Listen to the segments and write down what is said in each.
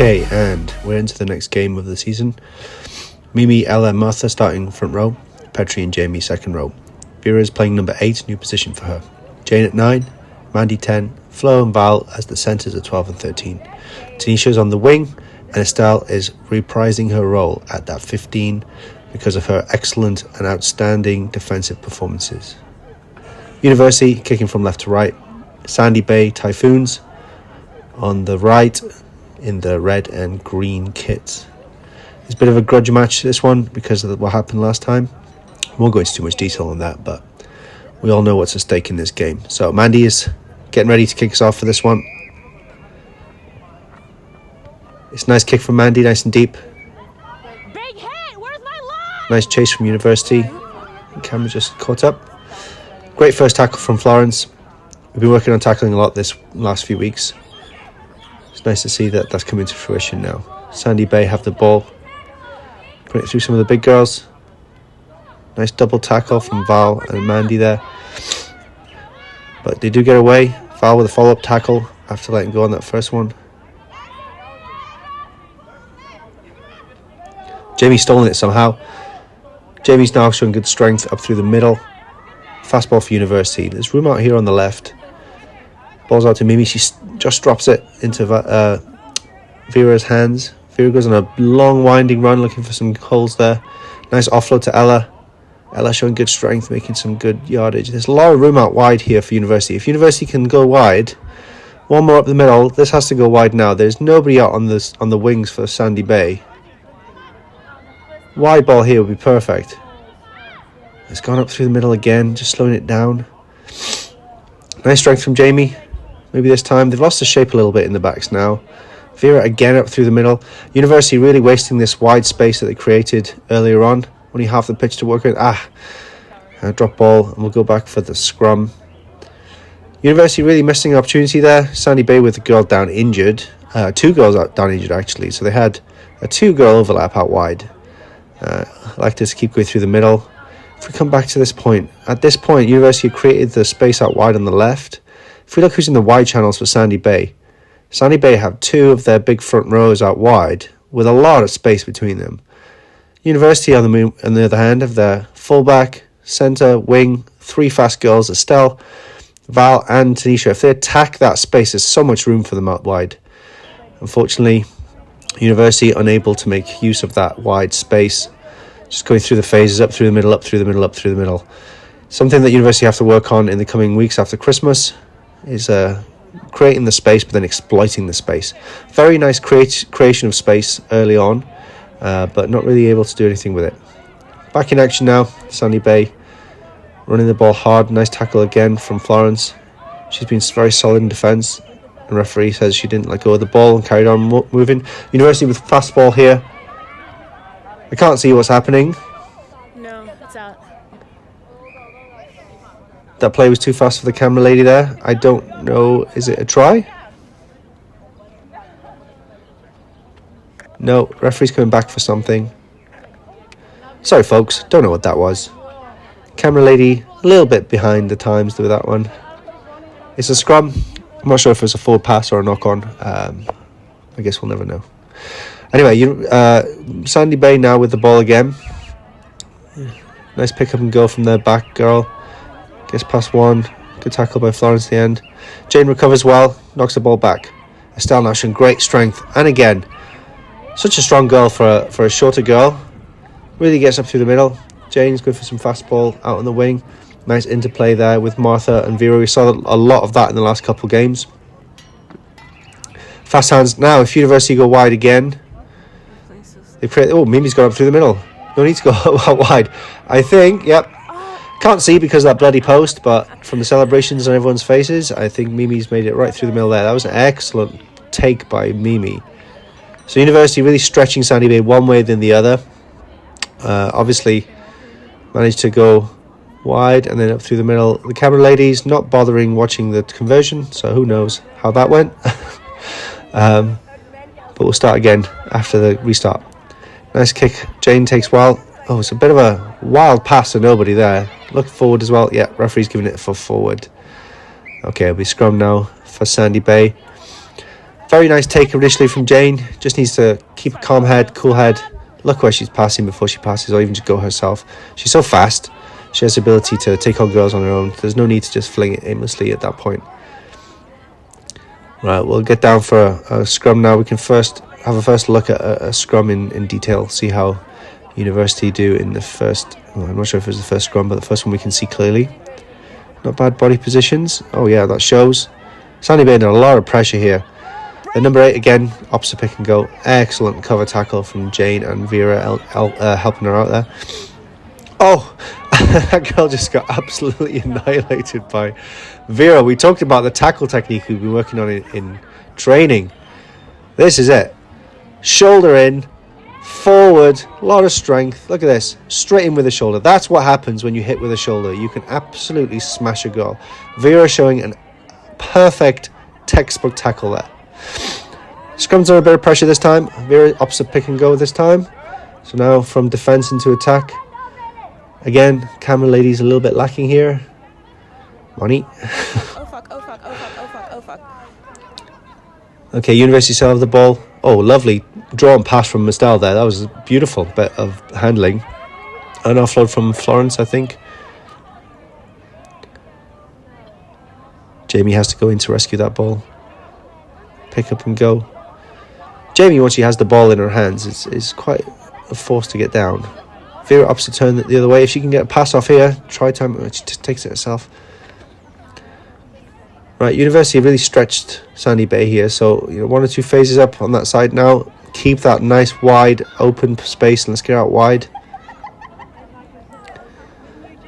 Okay, and we're into the next game of the season. Mimi, Ella, and Martha starting front row. Petri and Jamie second row. Vera is playing number 8, new position for her. Jane at 9, Mandy 10, Flo and Val as the centres at 12 and 13. Tanisha is on the wing, and Estelle is reprising her role at that 15 because of her excellent and outstanding defensive performances. University kicking from left to right. Sandy Bay Typhoons on the right in the red and green kits. It's a bit of a grudge match, this one, because of what happened last time. I won't go into too much detail on that, but we all know what's at stake in this game. So Mandy is getting ready to kick us off for this one. It's a nice kick from Mandy, nice and deep. Big hit! Where's my line? Nice chase from University. The camera just caught up. Great first tackle from Florence. We've been working on tackling a lot this last few weeks. It's nice to see that that's coming to fruition now. Sandy Bay have the ball. Put it through some of the big girls. Nice double tackle from Val and Mandy there. But they do get away. Val with a follow-up tackle after letting go on that first one. Jamie's stolen it somehow. Jamie's now showing good strength up through the middle. Fastball for University. There's room out here on the left. Ball's out to Mimi. She just drops it into Vera's hands. Vera goes on a long winding run looking for some holes there. Nice offload to Ella. Ella showing good strength, making some good yardage. There's a lot of room out wide here for University. If University can go wide, one more up the middle. This has to go wide now. There's nobody out on the wings for Sandy Bay. Wide ball here would be perfect. It's gone up through the middle again, just slowing it down. Nice strength from Jamie. Maybe this time. They've lost the shape a little bit in the backs now. Vera again up through the middle. University really wasting this wide space that they created earlier on. Only half the pitch to work with. Drop ball, and we'll go back for the scrum. University really missing an opportunity there. Sandy Bay with the girl down injured. 2 girls down injured actually. So they had a 2-girl overlap out wide. I like to keep going through the middle. If we come back to this point, at this point, University created the space out wide on the left. If we look who's in the wide channels for Sandy Bay have 2 of their big front rows out wide with a lot of space between them. University, on the other hand, have their fullback, centre, wing, 3 fast girls, Estelle, Val and Tanisha. If they attack that space, there's so much room for them out wide. Unfortunately, University unable to make use of that wide space. Just going through the phases, up through the middle, up through the middle, up through the middle. Something that University have to work on in the coming weeks after Christmas is creating the space, but then exploiting the space. Very nice creation of space early on, but not really able to do anything with it. Back in action now, Sandy Bay running the ball hard. Nice tackle again from Florence. She's been very solid in defence. The referee says she didn't let go of the ball and carried on moving. University with fast ball here. I can't see what's happening. No, it's out. That play was too fast for the camera lady there. I don't know. Is it a try? No, referee's coming back for something. Sorry, folks. Don't know what that was. Camera lady a little bit behind the times with that one. It's a scrum. I'm not sure if it's a forward pass or a knock-on. I guess we'll never know. Anyway, Sandy Bay now with the ball again. Nice pick up and go from their back girl. Gets past one. Good tackle by Florence at the end. Jane recovers well. Knocks the ball back. Estelle now showing great strength. And again, such a strong girl for a shorter girl. Really gets up through the middle. Jane's good for some fast ball out on the wing. Nice interplay there with Martha and Vera. We saw a lot of that in the last couple games. Fast hands now. If University go wide again, Mimi's gone up through the middle. No need to go out wide. I think, yep. Can't see because of that bloody post, but from the celebrations on everyone's faces, I think Mimi's made it right through the middle there. That was an excellent take by Mimi. So University really stretching Sandy Bay one way than the other. Obviously, managed to go wide and then up through the middle. The camera ladies not bothering watching the conversion, so who knows how that went. But we'll start again after the restart. Nice kick. Jane takes well. Oh, it's a bit of a wild pass to nobody there. Look forward as well. Yeah, referee's giving it for forward. Okay, it'll be scrum now for Sandy Bay. Very nice take initially from Jane. Just needs to keep a calm head, cool head. Look where she's passing before she passes, or even just go herself. She's so fast. She has the ability to take on girls on her own. There's no need to just fling it aimlessly at that point. Right, we'll get down for a scrum now. We can have a first look at a scrum in detail. See how University do in the first. Well, I'm not sure if it was the first scrum, but the first one we can see clearly. Not bad body positions. Oh yeah, that shows. Sandy Bay under a lot of pressure here. At number 8 again, opposite pick and go. Excellent cover tackle from Jane and Vera helping her out there. Oh, that girl just got absolutely annihilated by Vera. We talked about the tackle technique we've been working on in training. This is it. Shoulder in, forward, a lot of strength. Look at this. Straight in with the shoulder. That's what happens when you hit with a shoulder. You can absolutely smash a girl. Vera showing an perfect textbook tackle there. Scrums are a bit of pressure this time. Vera opposite pick and go this time. So now from defense into attack. Again, camera lady's a little bit lacking here. Money. Oh fuck, oh fuck, oh fuck, oh fuck, oh fuck. Okay, University still have the ball. Oh, lovely draw and pass from Mistel there. That was a beautiful bit of handling. An offload from Florence, I think. Jamie has to go in to rescue that ball. Pick up and go. Jamie, once she has the ball in her hands, is quite a force to get down. Vera opts to turn the other way. If she can get a pass off here, try time. She just takes it herself. Right, University have really stretched Sandy Bay here. So, 1 or 2 phases up on that side now. Keep that nice wide open space and let's get out wide.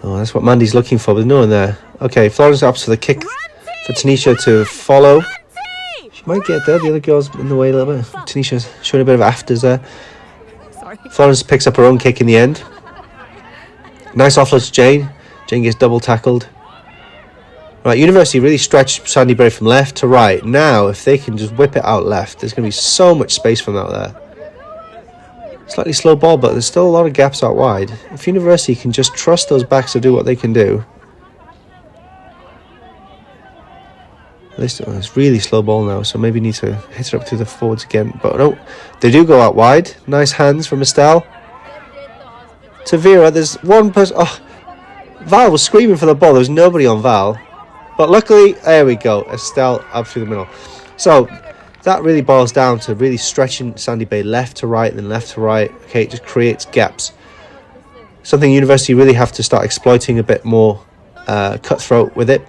Oh, that's what Mandy's looking for, but there's no one there. Okay, Florence opts for the kick for Tanisha to follow. She might get there. The other girl's in the way a little bit. Tanisha's showing a bit of afters there. Florence picks up her own kick in the end. Nice offload to Jane. Jane gets double tackled. Right, University really stretched Sandy Bay from left to right. Now, if they can just whip it out left, there's going to be so much space from out there. Slightly slow ball, but there's still a lot of gaps out wide. If University can just trust those backs to do what they can do. It's really slow ball now, so maybe need to hit it up to the forwards again. But no, they do go out wide. Nice hands from Estelle. To Vera, there's one person. Oh, Val was screaming for the ball. There was nobody on Val. But luckily, there we go. Estelle up through the middle. So that really boils down to really stretching Sandy Bay left to right, then left to right. Okay, it just creates gaps. Something University really have to start exploiting a bit more cutthroat with it.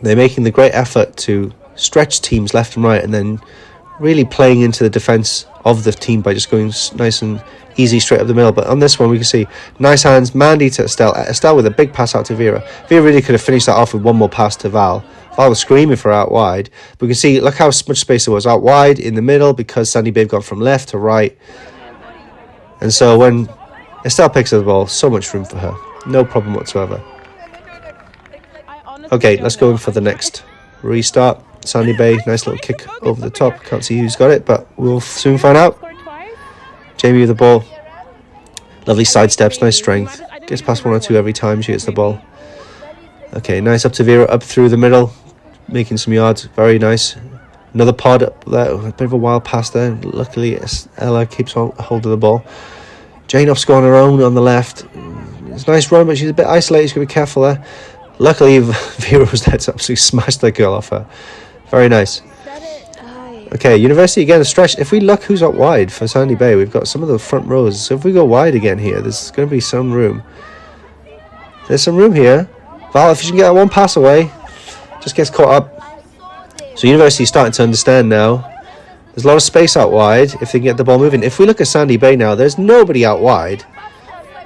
They're making the great effort to stretch teams left and right and then really playing into the defence of the team by just going nice and easy straight up the middle. But on this one, we can see nice hands. Mandy to Estelle. Estelle with a big pass out to Vera. Vera really could have finished that off with one more pass to Val. Val was screaming for out wide. But we can see, look how much space there was out wide in the middle because Sandy Bay got from left to right. And so when Estelle picks up the ball, so much room for her. No problem whatsoever. Okay, let's go in for the next restart. Sandy Bay, nice little kick over the top. Can't see who's got it, but we'll soon find out. Jamie with the ball. Lovely sidesteps, nice strength. Gets past 1 or 2 every time she gets the ball. Okay, nice up to Vera, up through the middle. Making some yards, very nice. Another pod up there, a bit of a wild pass there. Luckily, Ella keeps hold of the ball. Jane off's on her own on the left. It's a nice run, but she's a bit isolated. She's got to be careful there. Luckily, Vera was there to absolutely smash that girl off her. Very nice. Okay, University again, a stretch. If we look who's up wide for Sandy Bay, we've got some of the front rows. So if we go wide again here, there's going to be some room. There's some room here. Val, if you can get that one pass away, just gets caught up. So University's starting to understand now. There's a lot of space out wide if they can get the ball moving. If we look at Sandy Bay now, there's nobody out wide.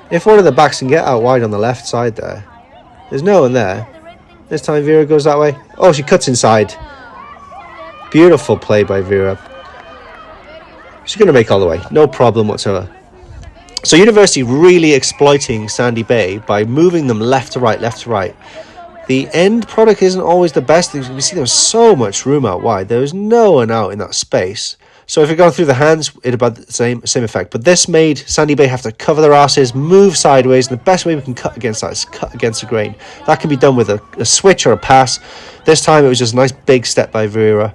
If one of the backs can get out wide on the left side there, there's no one there. This time Vera goes that way. Oh, she cuts inside. Beautiful play by Vera. She's going to make all the way. No problem whatsoever. So University really exploiting Sandy Bay by moving them left to right, left to right. The end product isn't always the best. You can see there's so much room out wide. There was no one out in that space. So if you're going through the hands, it'd about the same effect. But this made Sandy Bay have to cover their asses, move sideways, and the best way we can cut against that is cut against the grain. That can be done with a switch or a pass. This time it was just a nice big step by Vera.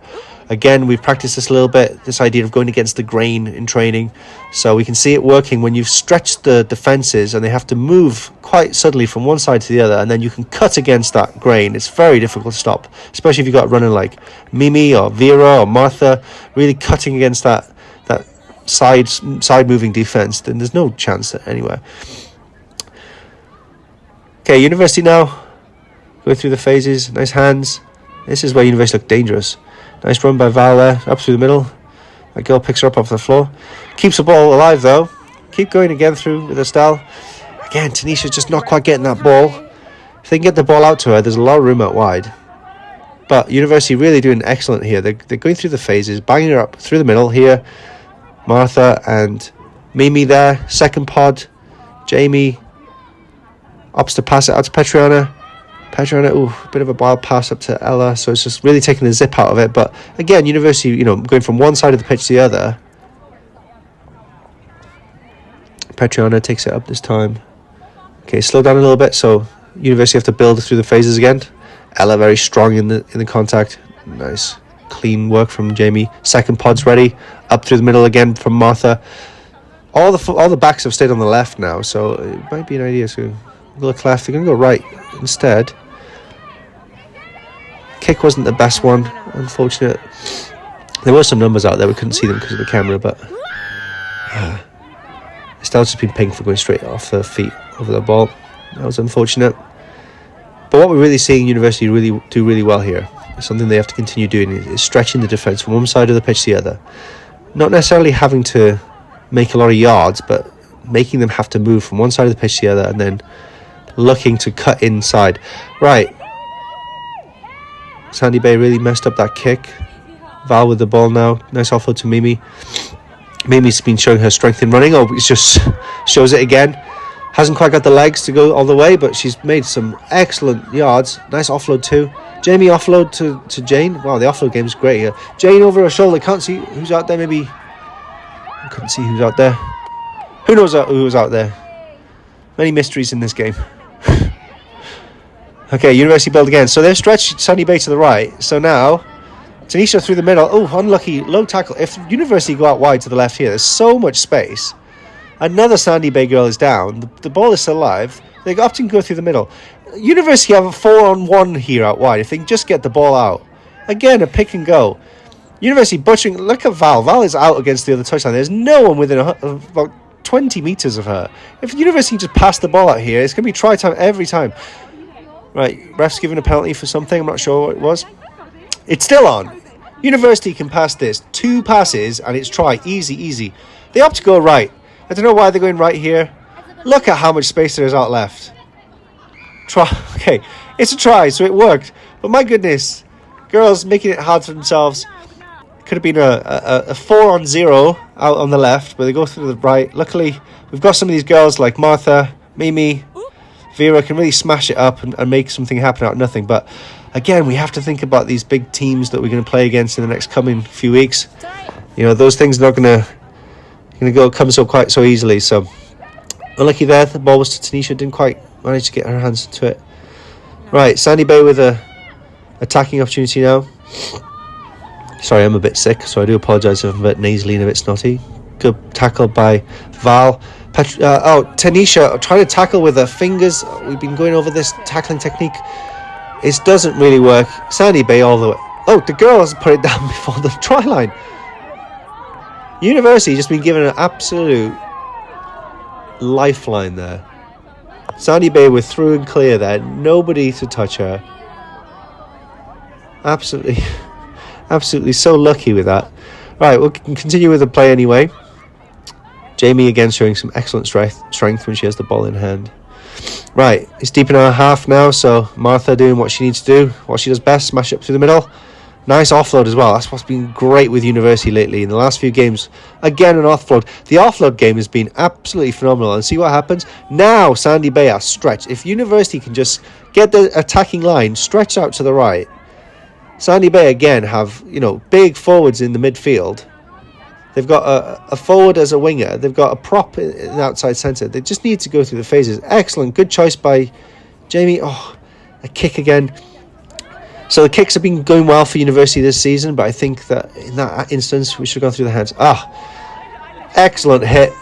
Again, we've practiced this a little bit, this idea of going against the grain in training. So we can see it working when you've stretched the defenses and they have to move quite suddenly from one side to the other, and then you can cut against that grain. It's very difficult to stop, especially if you've got running like Mimi or Vera or Martha, really cutting against that side moving defense. Then there's no chance anywhere. Okay, University now. Go through the phases. Nice hands. This is where University look dangerous. Nice run by Val there, up through the middle. That girl picks her up off the floor. Keeps the ball alive though. Keep going again through with Estelle. Again, Tanisha's just not quite getting that ball. If they can get the ball out to her, there's a lot of room out wide. But University really doing excellent here. They're going through the phases, banging her up through the middle here. Martha and Mimi there. Second pod. Jamie opts to pass it out to Petriana. Petriana, a bit of a wild pass up to Ella, so it's just really taking the zip out of it. But again, University, going from one side of the pitch to the other. Petriana takes it up this time. Okay, slow down a little bit, so University have to build through the phases again. Ella very strong in the contact. Nice, clean work from Jamie. Second pod's ready. Up through the middle again from Martha. All the backs have stayed on the left now, so it might be an idea to look left. They're going to go right instead. Kick wasn't the best one, unfortunate. There were some numbers out there, we couldn't see them because of the camera, but Estelle's just been pinged for going straight off her feet over the ball. That was unfortunate. But what we're really seeing University do really well here, something they have to continue doing, is stretching the defence from one side of the pitch to the other. Not necessarily having to make a lot of yards, but making them have to move from one side of the pitch to the other and then looking to cut inside. Right. Sandy Bay really messed up that kick. Val with the ball now. Nice offload to Mimi. Mimi's been showing her strength in running. Oh, it just shows it again. Hasn't quite got the legs to go all the way, but she's made some excellent yards. Nice offload too. Jamie offload to Jane. Wow, the offload game's great here. Jane over her shoulder. Can't see who's out there. Maybe I couldn't see who's out there. Who knows who was out there? Many mysteries in this game. Okay, University build again. So they've stretched Sandy Bay to the right. So now, Tanisha through the middle. Oh, unlucky. Low tackle. If University go out wide to the left here, there's so much space. Another Sandy Bay girl is down. The ball is still alive. They often go through the middle. University have a 4-on-1 here out wide. If they can just get the ball out. Again, a pick and go. University butchering. Look at Val. Val is out against the other touchline. There's no one within about 20 metres of her. If University just pass the ball out here, it's going to be try time every time. Right, ref's giving a penalty for something. I'm not sure what it was. It's still on. University can pass this. 2 passes and it's try. Easy. They opt to go right. I don't know why they're going right here. Look at how much space there is out left. Try. Okay, it's a try, so it worked. But my goodness, girls making it hard for themselves. Could have been a 4-on-0 out on the left, but they go through the right. Luckily, we've got some of these girls like Martha, Mimi, Vera can really smash it up and make something happen out of nothing. But again, we have to think about these big teams that we're going to play against in the next coming few weeks. Those things are not going to come quite so easily. So unlucky there. The ball was to Tanisha. Didn't quite manage to get her hands to it. Right, Sandy Bay with a attacking opportunity now. Sorry, I'm a bit sick, so I do apologise if I'm a bit nasally and a bit snotty. Good tackle by Val. Tanisha trying to tackle with her fingers. We've been going over this tackling technique. It doesn't really work. Sandy Bay all the way. Oh, the girls put it down before the try line. University just been given an absolute lifeline there. Sandy Bay were through and clear there. Nobody to touch her. Absolutely so lucky with that. Right, we'll continue with the play anyway. Jamie again showing some excellent strength when she has the ball in hand. Right, it's deep in our half now, so Martha doing what she needs to do, what she does best, smash it up through the middle. Nice offload as well. That's what's been great with University lately. In the last few games, again an offload. The offload game has been absolutely phenomenal. And see what happens? Now Sandy Bay are stretched. If University can just get the attacking line stretched out to the right, Sandy Bay again have, big forwards in the midfield. They've got a forward as a winger. They've got a prop in the outside centre. They just need to go through the phases. Excellent. Good choice by Jamie. Oh, a kick again. So the kicks have been going well for University this season, but I think that in that instance we should have gone through the hands. Excellent hit.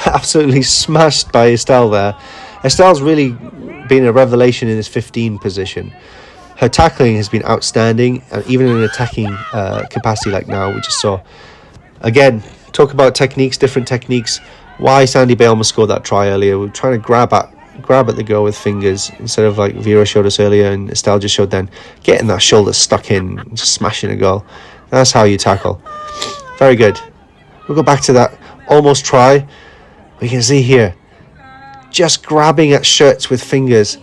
Absolutely smashed by Estelle there. Estelle's really been a revelation in this 15 position. Her tackling has been outstanding, and even in an attacking capacity like now, we just saw. Again, talk about techniques, different techniques. Why Sandy Bay almost scored that try earlier. We're trying to grab at the girl with fingers instead of like Vera showed us earlier and Estelle just showed then. Getting that shoulder stuck in, just smashing a goal. That's how you tackle. Very good. We'll go back to that almost try. We can see here, just grabbing at shirts with fingers.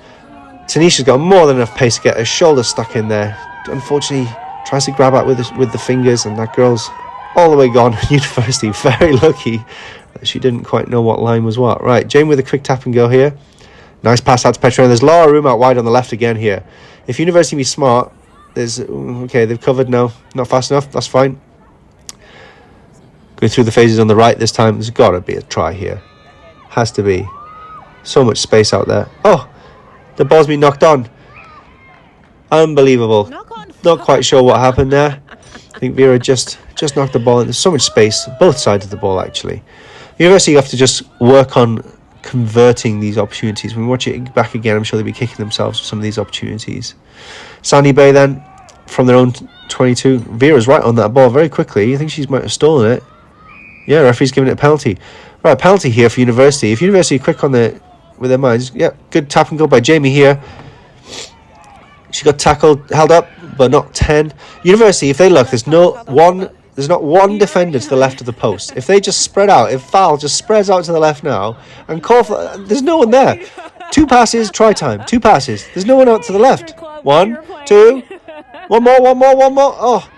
Tanisha's got more than enough pace to get her shoulder stuck in there. Unfortunately, tries to grab at with the fingers, and that girl's all the way gone. University, very lucky that she didn't quite know what line was what. Right, Jane with a quick tap and go here. Nice pass out to Petra, and there's a lot of room out wide on the left again here. If University be smart, okay, they've covered now. Not fast enough, that's fine. Going through the phases on the right this time. There's got to be a try here. Has to be. So much space out there. Oh, the ball's been knocked on. Unbelievable. Not quite sure what happened there. I think Vera just knocked the ball in. There's so much space, both sides of the ball actually. University have to just work on converting these opportunities. When we watch it back again, I'm sure they'll be kicking themselves for some of these opportunities. Sandy Bay then, from their own 22. Vera's right on that ball very quickly. I think she might have stolen it. Yeah, referee's giving it a penalty. Right, penalty here for University. If University are quick on with their minds, yeah, good tap and go by Jamie here. She got tackled, held up, but not 10. University, if they look, there's not one defender to the left of the post. If they just spread out, if Val just spreads out to the left now and call for, there's no one there. 2 passes, try time. 2 passes. There's no one out to the left. 1, 2, one more. Oh,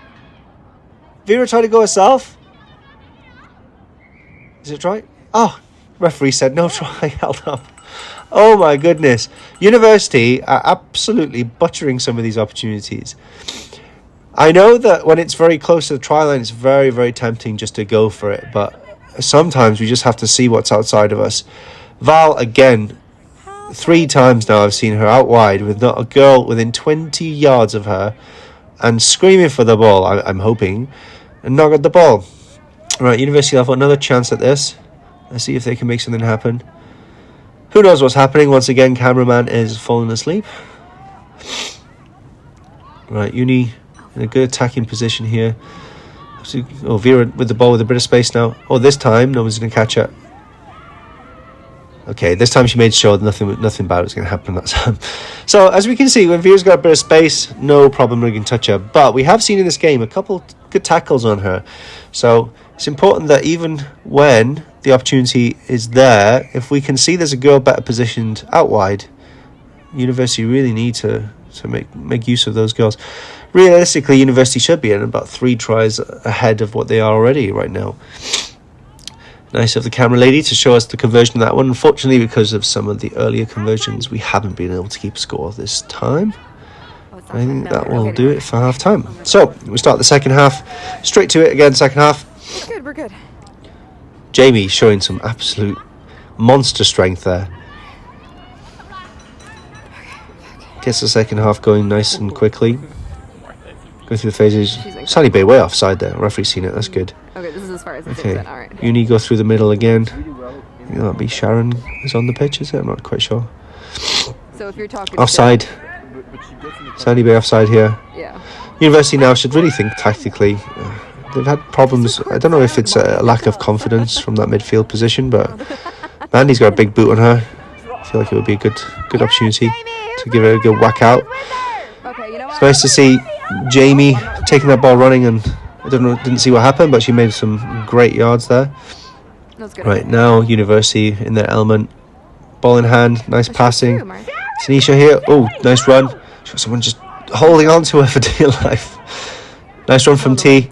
Vera tried to go herself. Is it try? Oh, referee said no try, held up. Oh my goodness. University are absolutely butchering some of these opportunities. I know that when it's very close to the try line, it's very, very tempting just to go for it. But sometimes we just have to see what's outside of us. Val, again, 3 times now I've seen her out wide with not a girl within 20 yards of her and screaming for the ball, I'm hoping, and not got the ball. Right, University have another chance at this. Let's see if they can make something happen. Who knows what's happening? Once again, cameraman is falling asleep. Right, Uni in a good attacking position here. Oh, Vera with the ball with a bit of space now. Oh, this time no one's going to catch her. Okay, this time she made sure nothing bad was going to happen that time. So, as we can see, when Vera's got a bit of space, no problem we can touch her. But we have seen in this game a couple good tackles on her. So, it's important that even when the opportunity is there, if we can see there's a girl better positioned out wide, University really need to make use of those girls. Realistically, University should be in about 3 tries ahead of what they are already right now. Nice of the camera lady to show us the conversion of that one. Unfortunately, because of some of the earlier conversions, we haven't been able to keep score this time. I think that will do it for half time. So, we start the second half. Straight to it again, second half. We're good. Jamie showing some absolute monster strength there. Gets the second half going nice and quickly. Go through the phases. Sandy Bay way offside there. Referee's seen it. That's good. Okay, this is as far as it's Okay. all right. Uni go through the middle again. I think that'll be Sharon is on the pitch, is it? I'm not quite sure. So if you're talking Offside. Sandy Bay offside here. yeah. University now should really think tactically. They've had problems. I don't know if it's a lack of confidence from that midfield position, but Mandy's got a big boot on her. I feel like it would be a good opportunity to give it a good whack out. Okay, you know what? It's nice to see Jamie taking that ball running, and I didn't see what happened, but she made some great yards there. That's good. Right, now University in their element. Ball in hand, nice passing. True, Mark. Tanisha here. Oh, nice run. She's got someone just holding on to her for dear life. Nice run from T.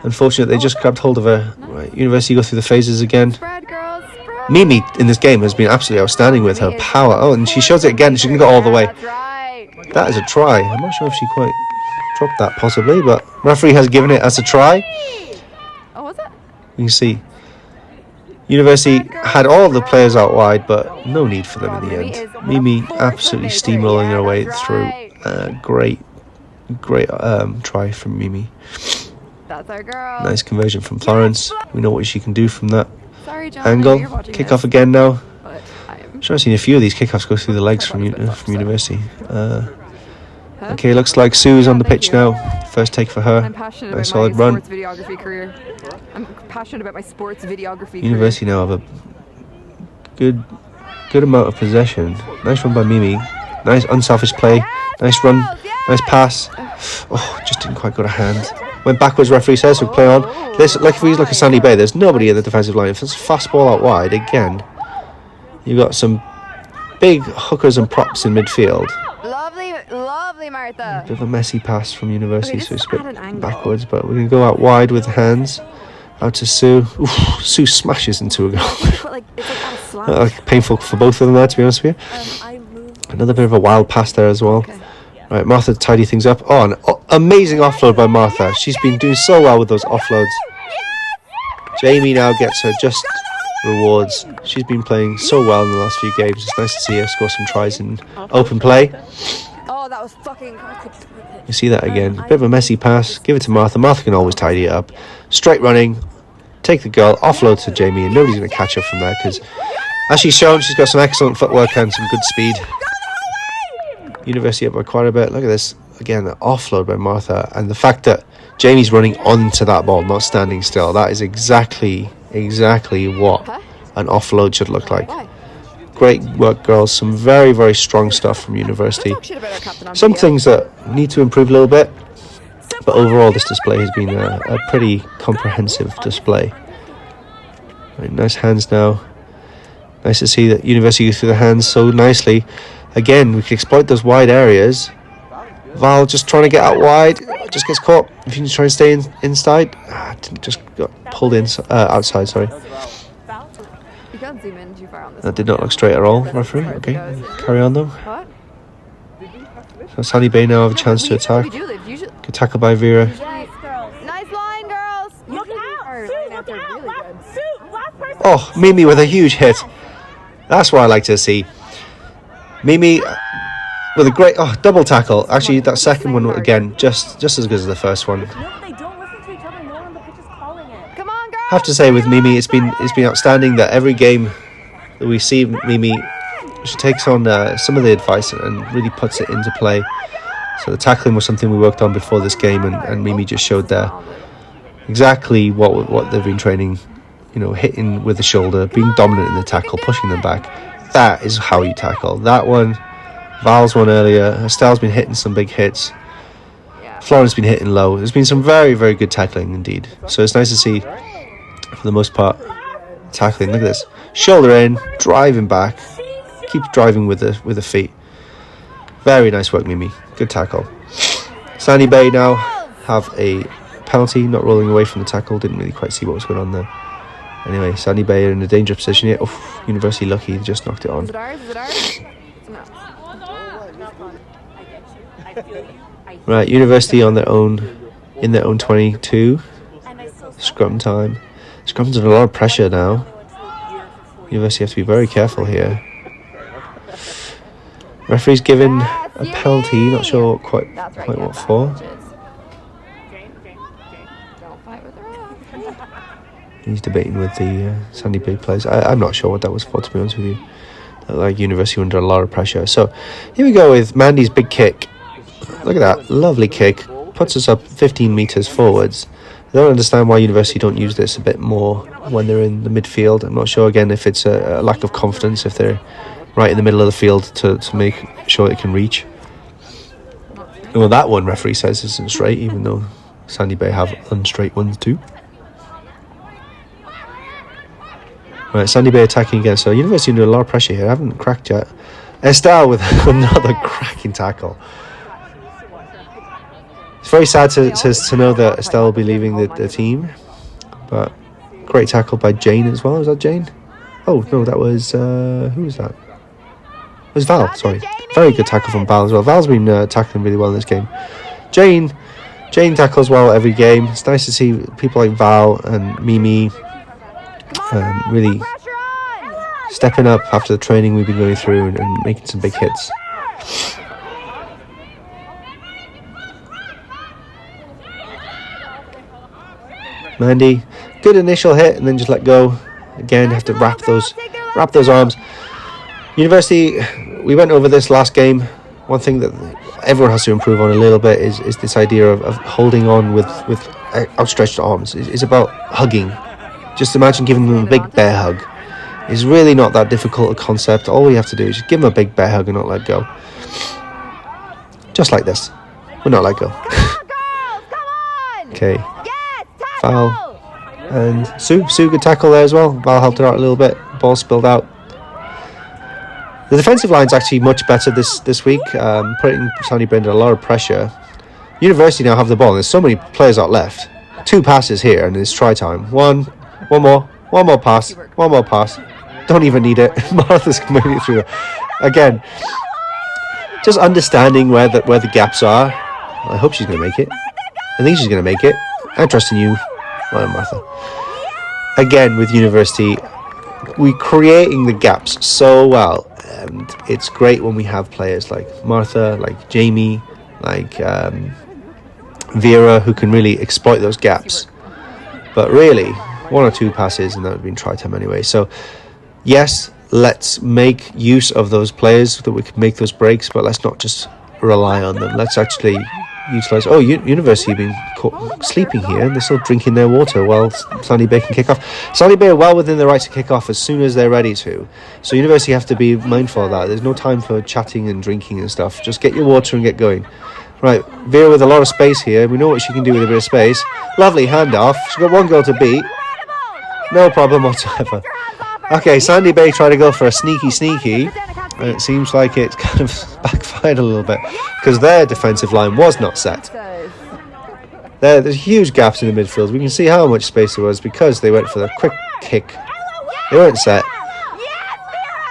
Unfortunately, they just grabbed hold of her. Right, University go through the phases again. Spread, girls, spread. Mimi in this game has been absolutely outstanding with her power. Oh, and she shows it again. She can go all the way. That's right. That is a try. I'm not sure if she quite dropped that possibly, but referee has given it as a try. Oh, was it? You can see University had all the players out wide, but no need for them in the end. Mimi absolutely steamrolling her way through. Great Great try from Mimi. That's our girl. Nice conversion from Florence. We know what she can do from that Sorry, John. I know angle. you're watching Kick this, off again now. but I am. I'm sure I've seen a few of these kickoffs go through the legs from University. Okay, looks like Sue's on the Thank pitch you. now. First take for her. I'm passionate Nice about solid my run. sports videography career. I'm passionate about my sports videography University now have a good amount of possession. Nice run by Mimi. Nice unselfish play. Nice run. Nice pass. Oh, just didn't quite go to hand. Went backwards, referee says, so play on. This, like if we look at Sandy Bay, there's nobody in the defensive line. If it's a fast ball out wide, again, you've got some big hookers and props in midfield. Lovely, Martha. Bit of a messy pass from University, Okay, so it's just a at an bit angle. backwards, but we can go out wide with the hands. Out to Sue. Oof, Sue smashes into a goal. But like, it's like on a slant. Painful for both of them there, to be honest with you. I moved. Another bit of a wild pass there as well. Okay. Right, Martha to tidy things up. Oh, an amazing offload by Martha. She's been doing so well with those offloads. Jamie now gets her just rewards. She's been playing so well in the last few games. It's nice to see her score some tries in open play. Oh, that was fucking. You see that again. A bit of a messy pass. Give it to Martha. Martha can always tidy it up. Straight running. Take the goal. Offload to Jamie, and nobody's going to catch up from there because, as she's shown, she's got some excellent footwork and some good speed. University up by quite a bit. Look at this. Again, the offload by Martha. And the fact that Jamie's running onto that ball, not standing still. That is exactly what an offload should look like. Why? Great work, girls. Some very, very strong stuff from University. Talk shit about our captain on Some video. things that need to improve a little bit. But overall, this display has been a pretty comprehensive display. Right, nice hands now. Nice to see that University goes through the hands so nicely. Again, we can exploit those wide areas. Val just trying to get out wide. Just gets caught. If you can try and stay inside. Just got pulled in outside, sorry. You can't zoom in too far on this. That did not look straight at all, referee. Okay, carry on though. What? So Sandy Bay now have a chance to attack. Good tackle by Vera. Nice line, girls. Look out! Sue, look out! Last person. Oh, Mimi with a huge hit. That's what I like to see. Mimi with a great double tackle. Actually, that second one again, just as good as the first one. No, they don't listen to each other. No one on the pitch is calling it. Come on, girls. Have to say with Mimi, it's been outstanding that every game that we see Mimi, she takes on some of the advice and really puts it into play. So the tackling was something we worked on before this game, and Mimi just showed there exactly what they've been training. You know, hitting with the shoulder, being dominant in the tackle, pushing them back. That is how you tackle. That one, Val's one earlier. Estelle's been hitting some big hits. Florence has been hitting low. There's been some very, very good tackling indeed. So it's nice to see, for the most part, tackling. Look at this. Shoulder in, driving back. Keep driving with the feet. Very nice work, Mimi. Good tackle. Sandy Bay now have a penalty, not rolling away from the tackle. Didn't really quite see what was going on there. Anyway, Sandy Bay are in a dangerous position here. Oof, University lucky, they just knocked it on. Is it ours? Is it ours? No. Right, University on their own, in their own 22. Scrum time. Scrum's under a lot of pressure now. University have to be very careful here. Referee's given a penalty, not sure quite what for. Don't fight with the ref. He's debating with the Sandy Bay players. I'm not sure what that was for, to be honest with you. Like University under a lot of pressure. So here we go with Mandy's big kick. Look at that, lovely kick. Puts us up 15 metres forwards. I don't understand why University don't use this a bit more when they're in the midfield. I'm not sure again if it's a lack of confidence if they're right in the middle of the field to make sure it can reach. Well, that one referee says isn't straight, even though Sandy Bay have unstraight ones too. Right, Sandy Bay attacking again. So University under a lot of pressure here. I haven't cracked yet. Estelle with another cracking tackle. It's very sad to know that Estelle will be leaving the team. But great tackle by Jane as well. Was that Jane? Oh, no, that was... who was that? It was Val, sorry. Very good tackle from Val as well. Val's been tackling really well in this game. Jane tackles well every game. It's nice to see people like Val and Mimi really stepping up after the training we've been going through and making some big hits. Mandy, good initial hit and then just let go. Again, have to wrap those arms. University, we went over this last game. One thing that everyone has to improve on a little bit is this idea of holding on with outstretched arms. It's about hugging. Just imagine giving them a big bear hug. It's really not that difficult a concept. All we have to do is just give them a big bear hug and not let go. Just like this. We'll not let go. Okay. Foul. And Sue, good tackle there as well. Val helped her out a little bit. Ball spilled out. The defensive line's actually much better this week, putting Sandy Bay under a lot of pressure. University now have the ball. There's so many players out left. 2 passes here, and it's try time. One more pass. Don't even need it. Martha's made it through. Again, just understanding where the gaps are. I hope she's going to make it. I think she's going to make it. I'm trusting you. Well, Martha. Again, with University, we're creating the gaps so well. And it's great when we have players like Martha, like Jamie, like Vera, who can really exploit those gaps. But really, 1 or 2 passes and that would have been try time anyway. So, yes, let's make use of those players so that we can make those breaks, but let's not just rely on them. Let's actually utilise... Oh, University have been sleeping here and they're still drinking their water while Sandy Bay can kick off. Sandy Bay are well within the right to kick off as soon as they're ready to. So University have to be mindful of that. There's no time for chatting and drinking and stuff. Just get your water and get going. Right, Vera with a lot of space here. We know what she can do with a bit of space. Lovely handoff. She's got 1 goal to beat. No problem whatsoever. Okay, Sandy Bay trying to go for a sneaky. And it seems like it's kind of backfired a little bit because their defensive line was not set. There's huge gaps in the midfield. We can see how much space there was because they went for the quick kick. They weren't set.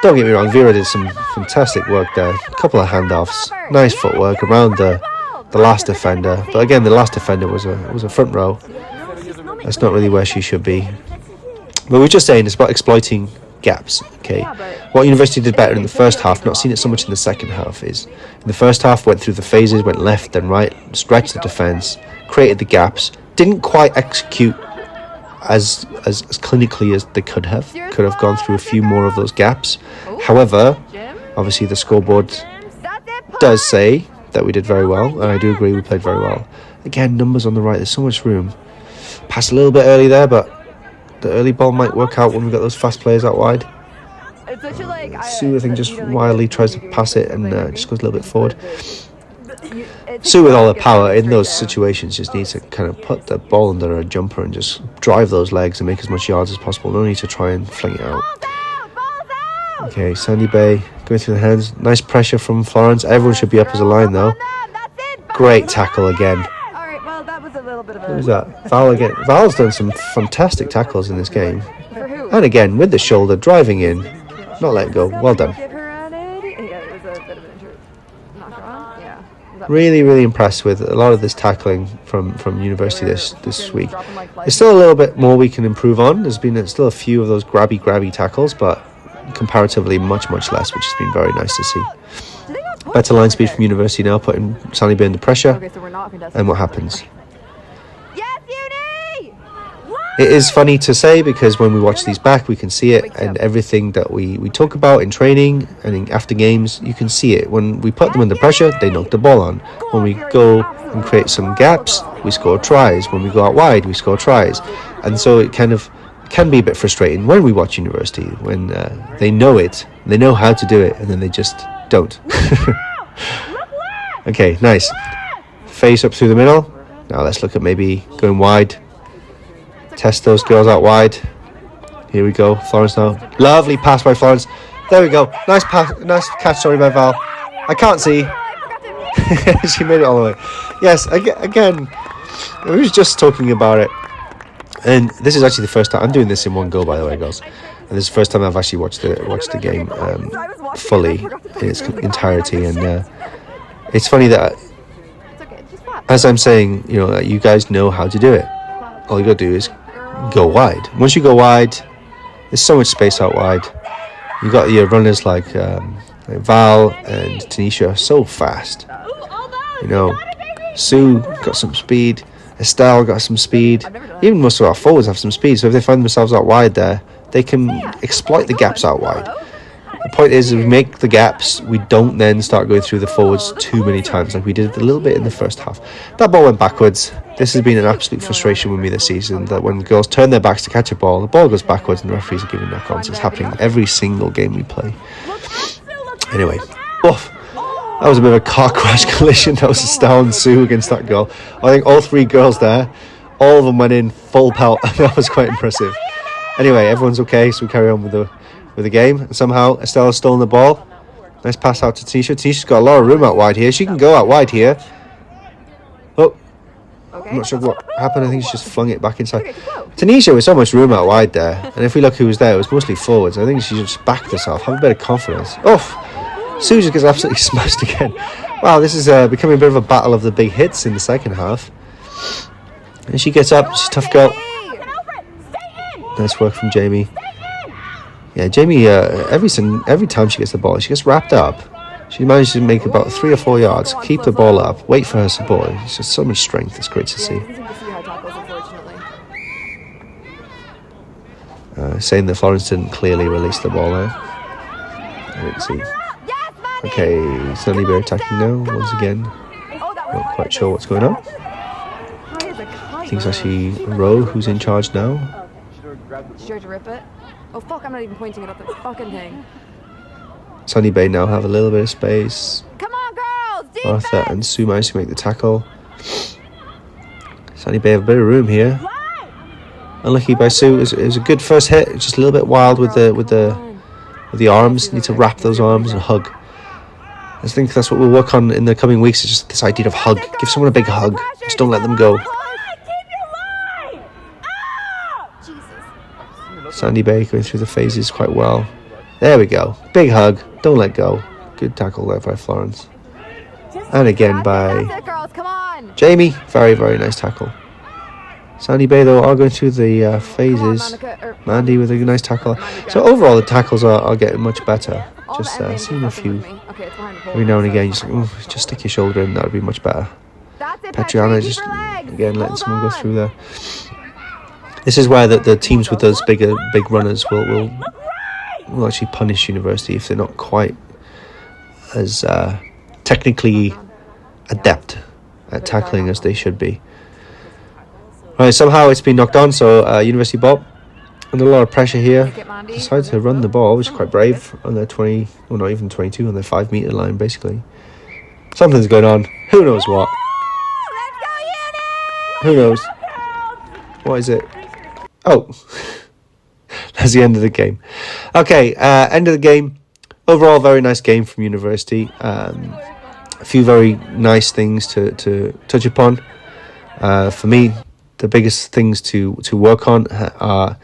Don't get me wrong, Vera did some fantastic work there. A couple of handoffs. Nice footwork around the last defender. But again, the last defender was a front row. That's not really where she should be. But we're just saying it's about exploiting gaps. Okay, what University did better in the first half, not seen it so much in the second half, is in the first half went through the phases, went left and right, stretched the defence, created the gaps, didn't quite execute as clinically as they could have gone through a few more of those gaps. However, obviously the scoreboard does say that we did very well, and I do agree we played very well. Again, numbers on the right, there's so much room. Passed a little bit early there, but the early ball might work out when we got those fast players out wide. Sue, I think, just wildly tries to pass it and just goes a little bit forward. Sue, with all her power in those situations, just needs to kind of put the ball under her jumper and just drive those legs and make as much yards as possible. No need to try and fling it out. Okay, Sandy Bay going through the hands. Nice pressure from Florence. Everyone should be up as a line, though. Great tackle again. What was that? Val again. Val's done some fantastic tackles in this game. And again, with the shoulder, driving in. Not let go. Well done. Really, really impressed with a lot of this tackling from University this week. There's still a little bit more we can improve on. There's been still a few of those grabby tackles, but comparatively much less, which has been very nice to see. Better line speed from University now, putting Sandy Bay under pressure. And what happens? It is funny to say because when we watch these back, we can see it, and everything that we talk about in training and after games, you can see it. When we put them under pressure, they knock the ball on. When we go and create some gaps, we score tries. When we go out wide, we score tries. And so it kind of can be a bit frustrating when we watch University, when they know it, they know how to do it, and then they just don't. Okay, nice. Face up through the middle. Now let's look at maybe going wide. Test those girls out wide. Here we go. Florence now. Lovely pass by Florence. There we go. Nice pass. Nice catch. Sorry by Val. I can't see. She made it all the way. Yes. Again, we was just talking about it, and this is actually the first time I'm doing this in one go. By the way, girls. And this is the first time I've actually watched the game fully in its entirety, and it's funny that as I'm saying, you guys know how to do it. All you gotta do is go wide. Once you go wide, there's so much space out wide. You got your runners like Val and Tanisha, so fast. Sue got some speed, Estelle got some speed. Even most of our forwards have some speed, so if they find themselves out wide there, they can exploit the gaps out wide. The point is, if we make the gaps, we don't then start going through the forwards too many times like we did a little bit in the first half. That ball went backwards. This has been an absolute frustration with me this season, that when girls turn their backs to catch a ball, the ball goes backwards and the referees are giving knock-ons. It's happening every single game we play. Anyway, oof. That was a bit of a car crash collision. That was Estelle and Sue against that girl. I think all three girls there, all of them went in full pelt. That was quite impressive. Anyway, everyone's okay, so we carry on with the game. And somehow Estelle has stolen the ball. Nice pass out to Tanisha. Tanisha's got a lot of room out wide here. She can go out wide here. Oh, I'm not sure what happened. I think she just flung it back inside. Tanisha with so much room out wide there. And if we look who was there, it was mostly forwards. I think she just backed herself. Have a bit of confidence. Oh! Sue just gets absolutely smashed again. Wow, this is becoming a bit of a battle of the big hits in the second half. And she gets up. She's a tough girl. Nice work from Jamie. Yeah, Jamie, every time she gets the ball, she gets wrapped up. She manages to make about 3 or 4 yards, keep the ball up, wait for her support. It's just so much strength. It's great to see. Saying that Florence didn't clearly release the ball there. Let's see. Okay, Sunny Bear attacking now, once again. Not quite sure what's going on. I think it's actually Ro who's in charge now. Sure to rip it. Oh fuck, I'm not even pointing it at the fucking thing. Sunny Bay now have a little bit of space. Come on, girls! Defense! Martha and Sue managed to make the tackle. Sunny Bay have a bit of room here. Unlucky by Sue. It was a good first hit. Just a little bit wild with the arms. Need to wrap those arms and hug. I think that's what we'll work on in the coming weeks. Is just this idea of hug. Give someone a big hug. Just don't let them go. Sandy Bay going through the phases quite well. There we go. Big hug. Don't let go. Good tackle there by Florence. And again by Jamie. Very, very nice tackle. Sandy Bay, though, are going through the phases. Mandy with a nice tackle. So overall, the tackles are getting much better. Just seeing a few every now and again. Just stick your shoulder in. That would be much better. Petriana just, again, letting someone go through there. This is where the teams with those big runners will actually punish University if they're not quite as technically adept at tackling as they should be. Right, somehow it's been knocked on, so University ball under a lot of pressure here. Decides to run the ball, which is quite brave, on their 20, well not even 22, on their 5 metre line basically. Something's going on. Who knows what? Who knows? What is it? Oh, that's the end of the game. Okay, end of the game. Overall, very nice game from University. A few very nice things to touch upon. For me, the biggest things to work on are,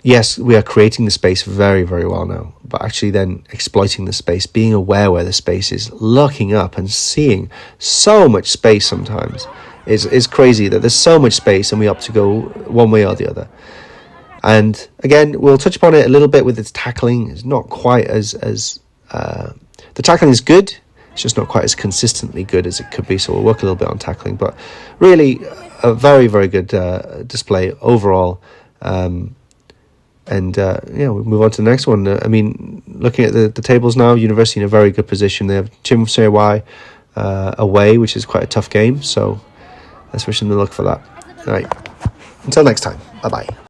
yes, we are creating the space very, very well now, but actually then exploiting the space, being aware where the space is, looking up and seeing so much space sometimes. Is crazy that there's so much space and we opt to go one way or the other. And again, we'll touch upon it a little bit with its tackling. It's not quite as the tackling is good. It's just not quite as consistently good as it could be. So we'll work a little bit on tackling, but really a very, very good display overall. And we'll move on to the next one. I mean, looking at the tables now, University in a very good position. They have Chim Sewai away, which is quite a tough game. So let's wish them the luck for that. All right. Until next time. Bye-bye.